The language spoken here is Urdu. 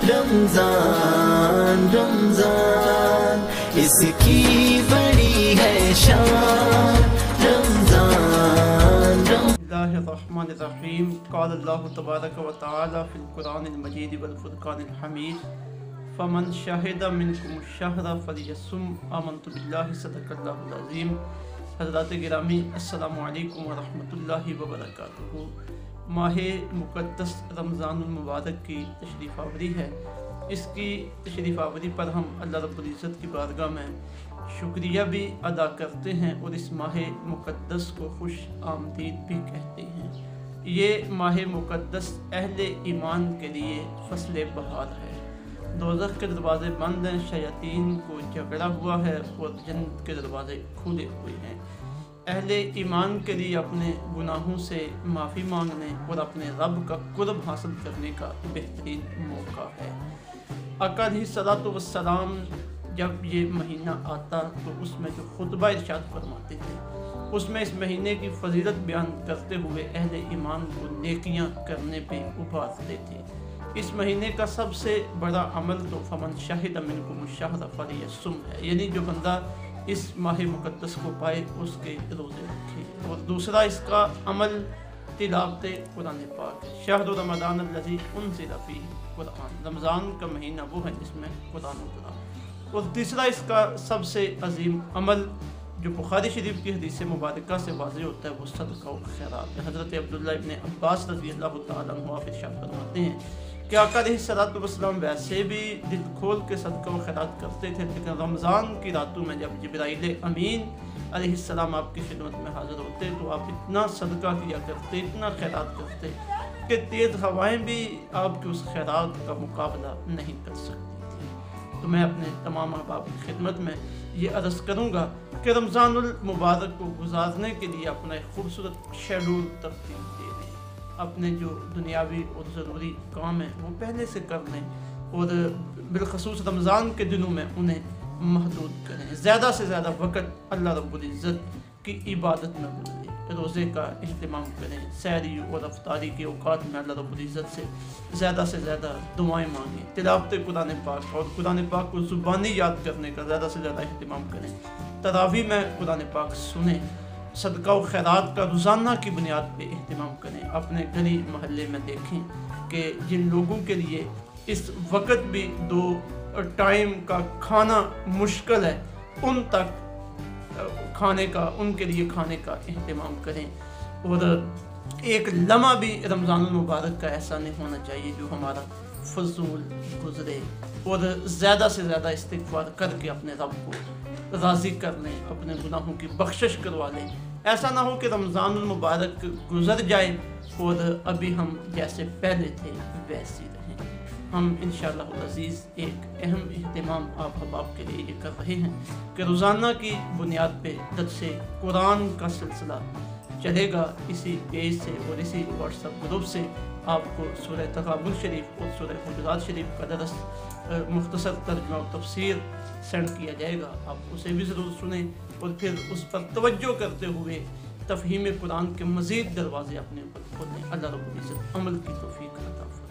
رمضان رمضان اس کی بڑی ہے شان، رمضان اللہ الرحمن الرحیم۔ قال اللہ تبارک و تعالی فی القرآن المجید والفرقان الحمید، فمن شہد منکم الشہر فلیصم، آمنت باللہ صدق اللہ العظیم۔ حضرات گرامی، السلام علیکم ورحمۃ اللہ وبرکاتہ۔ ماہ مقدس رمضان المبارک کی تشریف آوری ہے۔ اس کی تشریف آوری پر ہم اللہ رب العزت کی بارگاہ میں شکریہ بھی ادا کرتے ہیں اور اس ماہ مقدس کو خوش آمدید بھی کہتے ہیں۔ یہ ماہ مقدس اہل ایمان کے لیے فصل بہار ہے۔ دوزخ کے دروازے بند ہیں، شیاطین کو جھگڑا ہوا ہے اور جنت کے دروازے کھلے ہوئے ہیں۔ اہل ایمان کے لیے اپنے گناہوں سے معافی مانگنے اور اپنے رب کا قرب حاصل کرنے کا بہترین موقع ہے۔ آقا علیہ الصلوۃ والسلام جب یہ مہینہ آتا تو اس میں جو خطبہ ارشاد فرماتے تھے، اس میں اس مہینے کی فضیلت بیان کرتے ہوئے اہل ایمان کو نیکیاں کرنے پہ ابھارتے تھے۔ اس مہینے کا سب سے بڑا عمل تو فمن شہد منکم الشہر فلیصم ہے، یعنی جو بندہ اس ماہ مقدس کو پائے اس کے روزے رکھے۔ اور دوسرا اس کا عمل تلاوت قرآن پاک ہے۔ شہر رمضان الذی انزل فیہ قرآن، رمضان کا مہینہ وہ ہے جس میں قرآن اترا۔ اور تیسرا اس کا سب سے عظیم عمل جو بخاری شریف کی حدیث مبارکہ سے واضح ہوتا ہے وہ صدقہ و خیرات ہے۔ حضرت عبداللہ ابن عباس رضی اللہ تعالیٰ عنہ ارشاد فرماتے ہیں کہ آقا علیہ الصلوۃ والسلام ویسے بھی دل کھول کے صدقہ و خیرات کرتے تھے، لیکن رمضان کی راتوں میں جب جبرائیل امین علیہ السلام آپ کی خدمت میں حاضر ہوتے تو آپ اتنا صدقہ کیا کرتے، اتنا خیرات کرتے کہ تیز ہوائیں بھی آپ کی اس خیرات کا مقابلہ نہیں کر سکتی تھی۔ تو میں اپنے تمام احباب کی خدمت میں یہ عرض کروں گا کہ رمضان المبارک کو گزارنے کے لیے اپنا ایک خوبصورت شیڈول ترتیب دے دیں، اپنے جو دنیاوی اور ضروری کام ہیں وہ پہلے سے کر لیں اور بالخصوص رمضان کے دنوں میں انہیں محدود کریں۔ زیادہ سے زیادہ وقت اللہ رب العزت کی عبادت میں گزاریں، روزے کا اہتمام کریں، سحری اور افطاری کے اوقات میں اللہ رب العزت سے زیادہ دعائیں مانگیں، تلاوت قرآن پاک اور قرآن پاک کو زبانی یاد کرنے کا زیادہ سے زیادہ اہتمام کریں، تراویح میں قرآن پاک سنیں، صدقہ و خیرات کا روزانہ کی بنیاد پہ اہتمام کریں۔ اپنے گلی محلے میں دیکھیں کہ جن لوگوں کے لیے اس وقت بھی 2 ٹائم کا کھانا مشکل ہے، ان تک ان کے لیے کھانے کا اہتمام کریں۔ اور ایک لمحہ بھی رمضان المبارک کا ایسا نہیں ہونا چاہیے جو ہمارا فضول گزرے، اور زیادہ سے زیادہ استغفار کر کے اپنے رب کو راضی کر لیں، اپنے گناہوں کی بخشش کروا لیں۔ ایسا نہ ہو کہ رمضان المبارک گزر جائے اور ابھی ہم جیسے پہلے تھے ویسے رہیں۔ ہم انشاءاللہ العزیز ایک اہم اہتمام آپ احباب کے لیے یہ کر رہے ہیں کہ روزانہ کی بنیاد پہ درس قرآن کا سلسلہ چلے گا۔ اسی پیج سے اور اسی واٹس ایپ گروپ سے آپ کو سورہ تغابن شریف اور سورہ حجرات شریف کا درس مختصر ترجمہ و تفسیر سینڈ کیا جائے گا۔ آپ اسے بھی ضرور سنیں اور پھر اس پر توجہ کرتے ہوئے تفہیم قرآن کے مزید دروازے اپنے اوپر کھولیں۔ اللہ رب العزت عمل کی توفیق عطا فرمائے۔